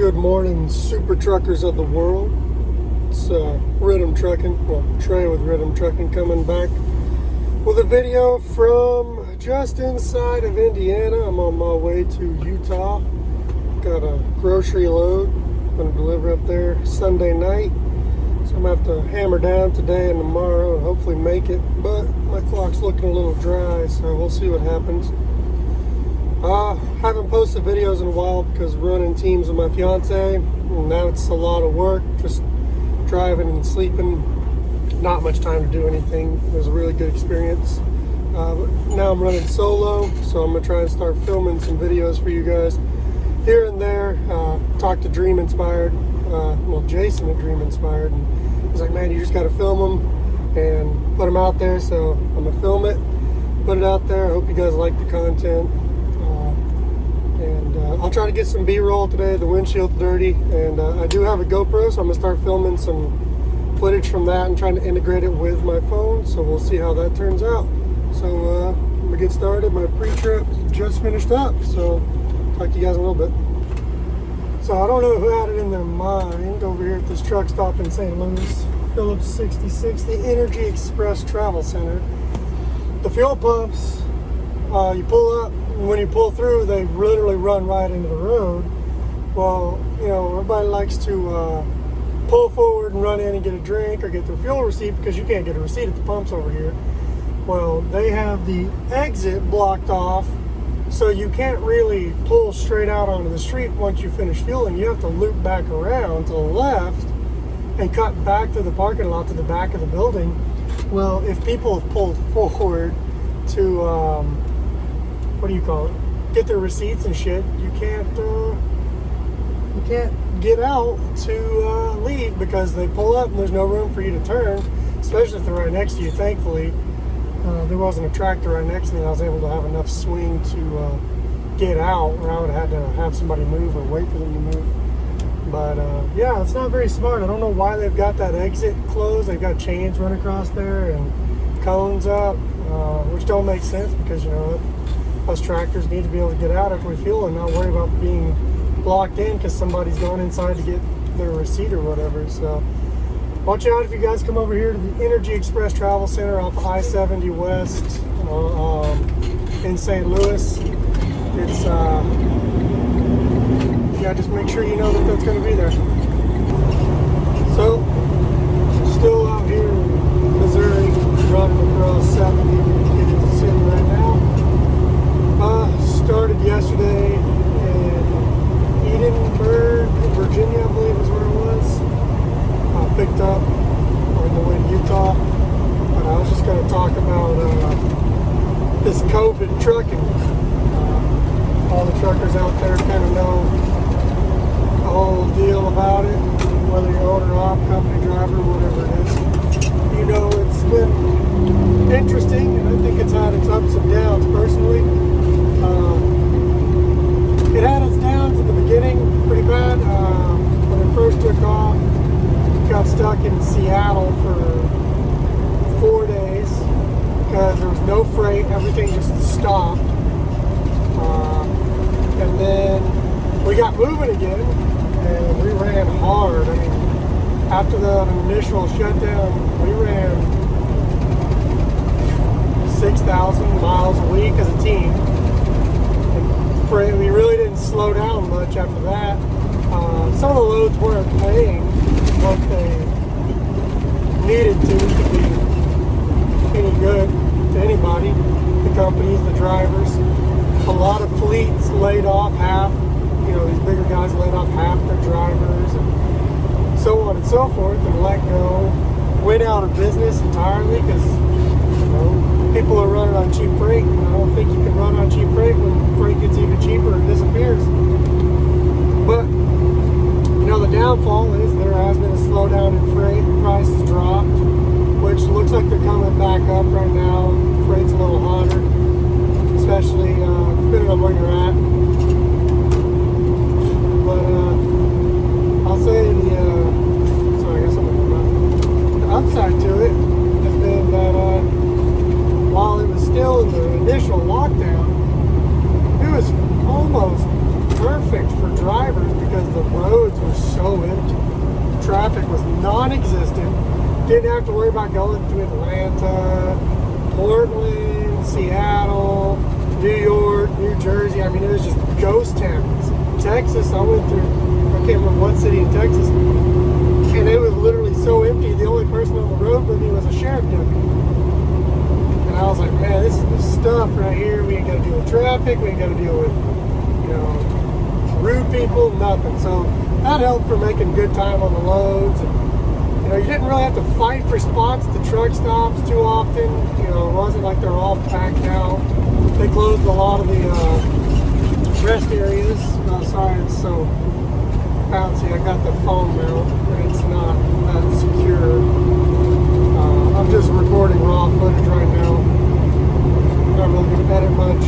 Good morning, super truckers of the world. It's Rhythm Trucking, well, Trey with Rhythm Trucking coming back with a video from just inside of Indiana. I'm on my way to Utah. Got a grocery load. I'm going to deliver up there Sunday night. So I'm going to have to hammer down today and tomorrow and hopefully make it. But my clock's looking a little dry, so we'll see what happens. Haven't posted videos in a while because running teams with my fiance, and now it's a lot of work, just driving and sleeping, not much time to do anything. It was a really good experience. But now I'm running solo, so I'm going to try and start filming some videos for you guys here and there. Talked to Dream Inspired, Jason at Dream Inspired, and he's like, man, you just got to film them and put them out there, so I'm going to film it, put it out there. I hope you guys like the content. I'll try to get some B-roll today. The windshield's dirty, and I do have a GoPro, so I'm gonna start filming some footage from that and trying to integrate it with my phone. So we'll see how that turns out. So I'm gonna get started. My pre-trip just finished up, so talk to you guys in a little bit. So I don't know who had it in their mind over here at this truck stop in St. Louis, Phillips 66, the Energy Express Travel Center. The fuel pumps, you pull up. When you pull through, they literally run right into the road. Well, you know, everybody likes to pull forward and run in and get a drink or get their fuel receipt because you can't get a receipt at the pumps over here. Well, they have the exit blocked off, so you can't really pull straight out onto the street once you finish fueling. You have to loop back around to the left and cut back to the parking lot to the back of the building. Well, if people have pulled forward to what do you call it? Get their receipts and shit. You can't get out to leave because they pull up and there's no room for you to turn, especially if they're right next to you. Thankfully, there wasn't a tractor right next to me. I was able to have enough swing to get out, or I would have had to have somebody move or wait for them to move. But yeah, it's not very smart. I don't know why they've got that exit closed. They've got chains run across there and cones up, which don't make sense because, you know, us tractors need to be able to get out after we fuel and not worry about being blocked in because somebody's going inside to get their receipt or whatever. So watch out if you guys come over here to the Energy Express Travel Center off I-70 West in St. Louis. It's yeah, just make sure you know that that's going to be there. So still out here in Missouri, running across 70 to get into the city right now. Started yesterday in Edinburgh, Virginia, I believe is where it was. Picked up on the way to Utah. I was just going to talk about this COVID trucking. All the truckers out there kind of know the whole deal about it, whether you're owner, op, company driver, whatever it is. You know, it's been interesting, and I think it's had its ups and downs personally. It had its downs in the beginning pretty bad. When it first took off, got stuck in Seattle for 4 days because there was no freight. Everything just stopped. And then we got moving again, and we ran hard. I mean, after the initial shutdown, we ran 6,000 miles a week as a team. We really didn't slow down much after that. Some of the loads weren't paying what they needed to be any good to anybody, the companies, the drivers. A lot of fleets laid off half, you know, these bigger guys laid off half their drivers and so on and so forth, and let go, went out of business entirely because, you know, people are running on cheap freight, and I don't think you can run on cheap freight when freight gets even cheaper and disappears. But, you know, the downfall is there has been a slowdown in freight. Prices dropped, which looks like they're coming back up right now. Freight's a little hotter, especially depending on where you're at. But I'll say the upside to it has been that while it was still in the initial lockdown, it was almost perfect for drivers because the road traffic was non-existent. Didn't have to worry about going to Atlanta, Portland, Seattle, New York, New Jersey. I mean, it was just ghost towns. Texas, I went through, I can't remember what city in Texas, and it was literally so empty. The only person on the road with me was a sheriff deputy. And I was like, man, this is the stuff right here. We ain't got to deal with traffic. We ain't got to deal with, rude people, nothing. So that helped for making good time on the loads. And, you didn't really have to fight for spots to truck stops too often. It wasn't like they're all packed out. They closed a lot of the rest areas. Oh, sorry, it's so bouncy. I got the phone mount, and it's not that secure. I'm just recording raw footage right now. Not really going to edit much.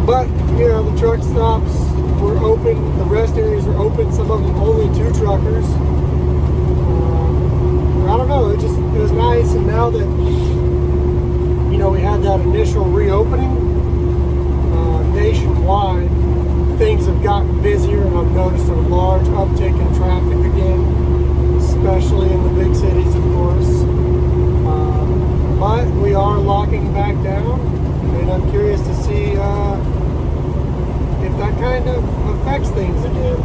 But, the truck stops were open. The rest areas were open. Some of them only 2 truckers. I don't know. It was nice. And now that, we had that initial reopening nationwide, things have gotten busier, and I've noticed a large uptick in traffic again, especially in the big cities, of course. But we are locking back down, and I'm curious to see if that kind of affects things again.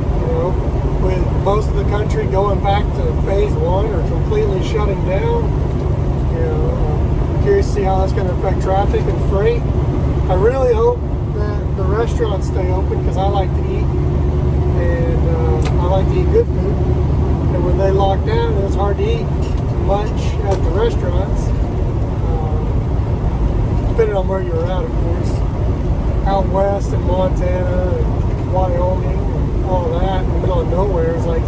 With most of the country going back to phase 1 or completely shutting down. I'm curious to see how that's going to affect traffic and freight. I really hope that the restaurants stay open, because I like to eat, and I like to eat good food. And when they lock down, it's hard to eat much at the restaurants, depending on where you're at, of course. Out west in Montana and Wyoming and all that, in the middle of nowhere, it's like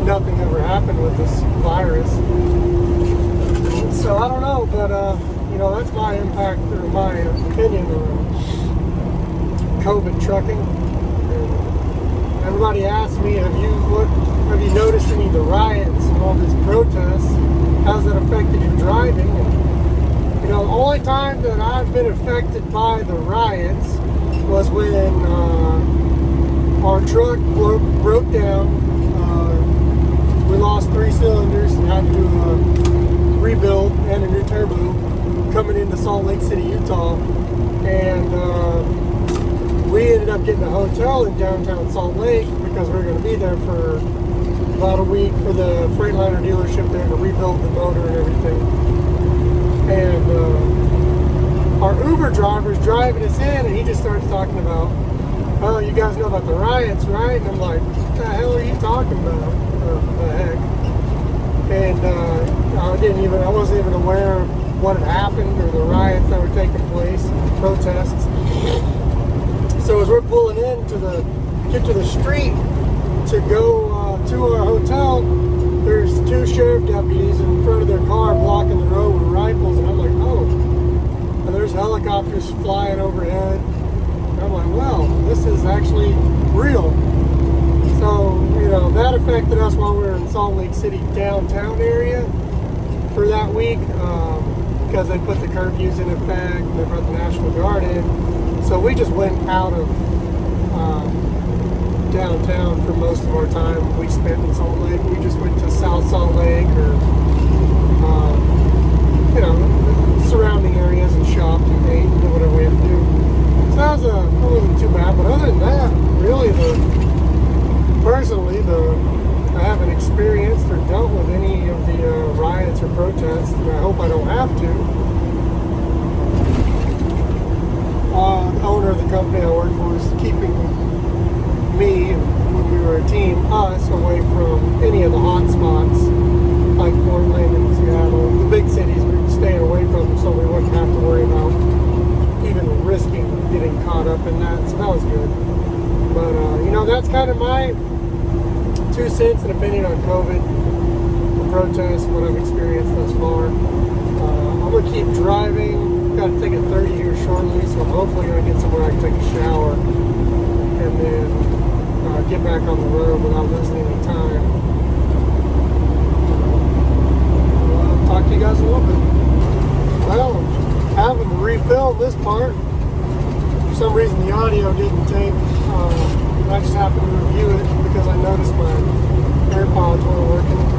nothing ever happened with this virus. So I don't know, but that's my impact, or my opinion on COVID trucking. And everybody asks me, have you noticed any of the riots and all this protests? How's that affected your driving? And, the only time that I've been affected by the riots was when our truck broke down. We lost 3 cylinders and had to do a rebuild and a new turbo coming into Salt Lake City, Utah. And we ended up getting a hotel in downtown Salt Lake because we were going to be there for about a week for the Freightliner dealership there to rebuild the motor and everything. And our Uber driver's driving us in, and he just starts talking about, oh, you guys know about the riots, right? And I'm like, what the hell are you talking about? The heck? And I wasn't even aware of what had happened or the riots that were taking place, protests. So as we're pulling in get to the street to go to our hotel, there's 2 sheriff deputies in front of their car blocking the road with rifles, and I'm like, oh. And there's helicopters flying overhead. And I'm like, well, this is actually real. So, that affected us while we were in Salt Lake City downtown area for that week, because they put the curfews in effect, and they brought the National Guard in. So we just went out of downtown for most of our time we spent in Salt Lake. We just went to South Salt Lake or, surrounding areas and shopped and ate and did whatever we had to do. So that wasn't too bad. But other than that, really, I haven't experienced or dealt with any of the riots or protests, and I hope I don't have to. The owner of the company I work for is keeping me, when we were a team, us, away from any of the hot spots, like Portland and Seattle, the big cities. We were staying away from them so we wouldn't have to worry about even risking getting caught up in that, so that was good. But, that's kind of my 2 cents and opinion on COVID, the protests, what I've experienced thus far. I'm going to keep driving. Got to take a 30 here shortly, so I'm hopefully going to get somewhere I can take a shower and then get back on the road without losing any time. I'll talk to you guys in a little bit. Well, I'm having to refilm this part. For some reason the audio didn't take. I just happened to review it because I noticed my AirPods weren't working.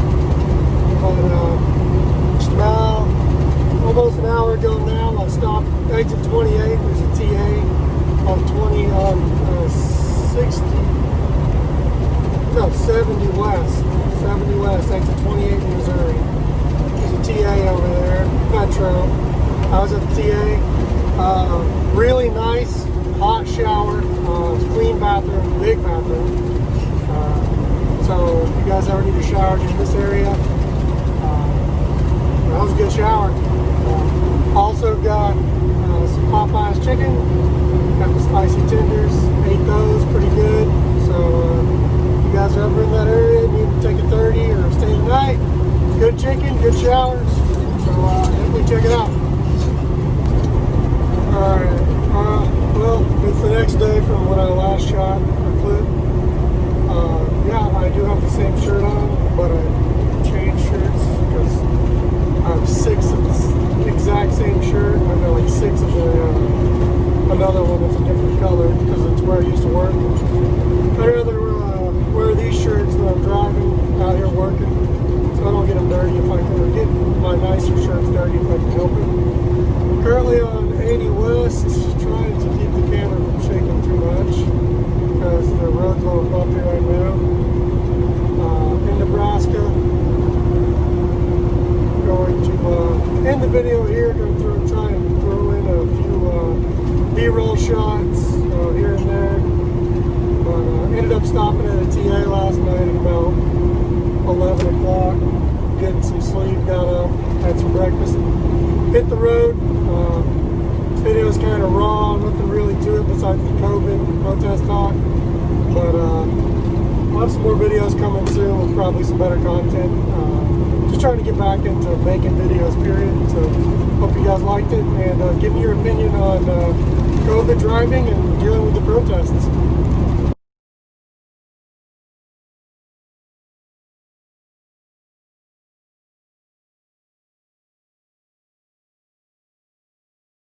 70 West. 70 West, exit 28 in Missouri. There's a TA over there, Petro. I was at the TA. Really nice, hot shower, clean bathroom, big bathroom. So if you guys ever need a shower in this area, that was a good shower. Also got some Popeyes chicken, got the spicy tenders, ate those pretty good. So if you guys are ever in that area, need to take a 30 or stay the night, good chicken, good showers. So definitely check it out. Alright, well, it's the next day from when I last shot a clip. Yeah, I do have the same shirt on, but I changed shirts because I have 6 of the exact same shirt. I've got like 6 of another one that's a different color because it's where I used to work. I'd rather wear these shirts when I'm driving out here working, so I don't get them dirty if I can, or get my nicer shirts dirty if I can help it. Currently on 80 West, trying to keep the camera from shaking too much because the road's a little bumpy right now. In Nebraska, going to end the video here. Going to try and throw in a few B-roll shots here and there. But ended up stopping at a TA last night at about 11 o'clock, getting some sleep, got up, had some breakfast, hit the road. Video is kind of raw, nothing really to it besides the COVID protest talk. But I'll have some more videos coming soon with probably some better content. Just trying to get back into making videos, period. So hope you guys liked it, and give me your opinion on COVID driving and dealing with the protests.